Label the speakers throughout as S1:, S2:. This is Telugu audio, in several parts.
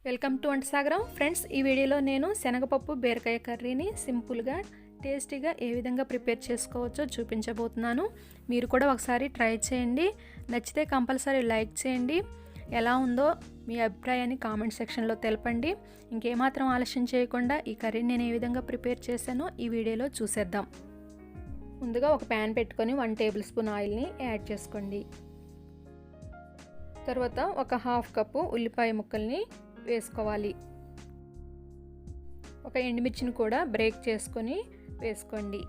S1: వెల్కమ్ టు వంట సాగరం ఫ్రెండ్స్. ఈ వీడియోలో నేను శనగపప్పు బీరకాయ కర్రీని సింపుల్గా టేస్టీగా ఏ విధంగా ప్రిపేర్ చేసుకోవచ్చో చూపించబోతున్నాను. మీరు కూడా ఒకసారి ట్రై చేయండి. నచ్చితే కంపల్సరీ లైక్ చేయండి. ఎలా ఉందో మీ అభిప్రాయాన్ని కామెంట్ సెక్షన్లో తెలపండి. ఇంకేమాత్రం ఆలస్యం చేయకుండా ఈ కర్రీని నేను ఏ విధంగా ప్రిపేర్ చేశానో ఈ వీడియోలో చూసేద్దాం. ముందుగా ఒక ప్యాన్ పెట్టుకొని 1 టేబుల్ స్పూన్ ఆయిల్ని యాడ్ చేసుకోండి. తర్వాత ఒక హాఫ్ కప్పు ఉల్లిపాయ ముక్కల్ని వేసుకోవాలి. ఒక ఎండుమిర్చిని కూడా బ్రేక్ చేసుకొని వేసుకోండి.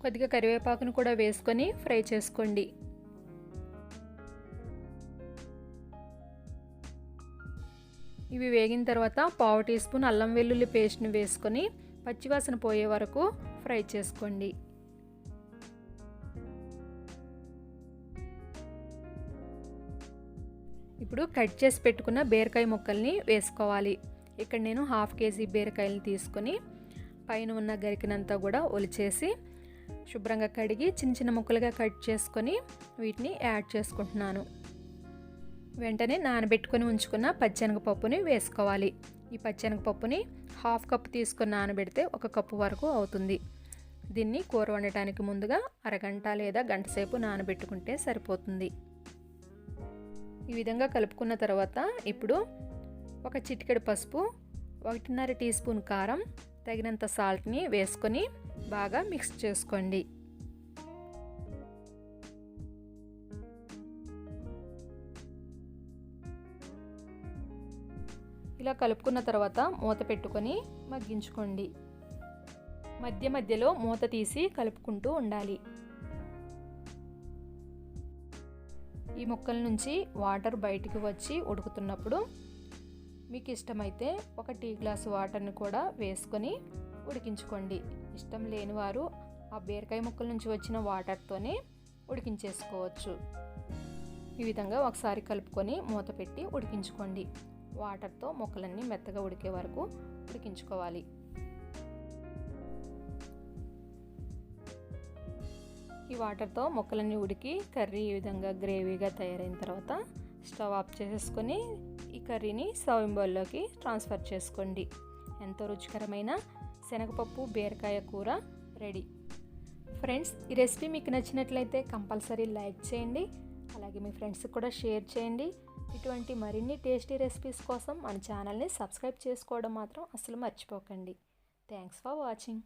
S1: కొద్దిగా కరివేపాకును కూడా వేసుకొని ఫ్రై చేసుకోండి. ఇవి వేగిన తర్వాత 1/2 టీ స్పూన్ అల్లం వెల్లుల్లి పేస్ట్ని వేసుకొని పచ్చివాసన పోయే వరకు ఫ్రై చేసుకోండి. ఇప్పుడు కట్ చేసి పెట్టుకున్న బీరకాయ ముక్కల్ని వేసుకోవాలి. ఇక్కడ నేను 1/2 కేజీ బీరకాయలు తీసుకొని పైన ఉన్న గరికినంతా కూడా ఒలిచేసి శుభ్రంగా కడిగి చిన్న చిన్న ముక్కలుగా కట్ చేసుకొని వీటిని యాడ్ చేసుకుంటున్నాను. వెంటనే నానబెట్టుకొని ఉంచుకున్న పచ్చెనగపప్పుని వేసుకోవాలి. ఈ పచ్చెనగపప్పుని 1/2 కప్పు తీసుకొని నానబెడితే 1 కప్పు వరకు అవుతుంది. దీన్ని కూర వండటానికి ముందుగా అరగంట లేదా గంట సేపు నానబెట్టుకుంటే సరిపోతుంది. ఈ విధంగా కలుపుకున్న తర్వాత ఇప్పుడు ఒక చిటికెడు పసుపు, 1.5 టీ స్పూన్ కారం, తగినంత సాల్ట్ని వేసుకొని బాగా మిక్స్ చేసుకోండి. ఇలా కలుపుకున్న తర్వాత మూత పెట్టుకొని మగ్గించుకోండి. మధ్య మధ్యలో మూత తీసి కలుపుకుంటూ ఉండాలి. ఈ ముక్కల నుంచి వాటర్ బయటికి వచ్చి ఉడుకుతున్నప్పుడు మీకు ఇష్టమైతే 1 టీ గ్లాసు వాటర్ని కూడా వేసుకొని ఉడికించుకోండి. ఇష్టం లేని వారు ఆ బీరకాయ ముక్కల నుంచి వచ్చిన వాటర్తోనే ఉడికించేసుకోవచ్చు. ఈ విధంగా ఒకసారి కలుపుకొని మూత పెట్టి ఉడికించుకోండి. వాటర్తో ముక్కలన్నీ మెత్తగా ఉడికే వరకు ఉడికించుకోవాలి. ఈ వాటర్తో ముక్కలన్నీ ఉడికి కర్రీ ఈ విధంగా గ్రేవీగా తయారైన తర్వాత స్టవ్ ఆఫ్ చేసేసుకొని ఈ కర్రీని సర్వింగ్ బౌల్లోకి ట్రాన్స్ఫర్ చేసుకోండి. ఎంతో రుచికరమైన శనగపప్పు బీరకాయ కూర రెడీ. ఫ్రెండ్స్, ఈ రెసిపీ మీకు నచ్చినట్లయితే కంపల్సరీ లైక్ చేయండి. అలాగే మీ ఫ్రెండ్స్కి కూడా షేర్ చేయండి. ఇటువంటి మరిన్ని టేస్టీ రెసిపీస్ కోసం మన ఛానల్ని సబ్స్క్రైబ్ చేసుకోవడం మాత్రం అసలు మర్చిపోకండి. Thanks for watching.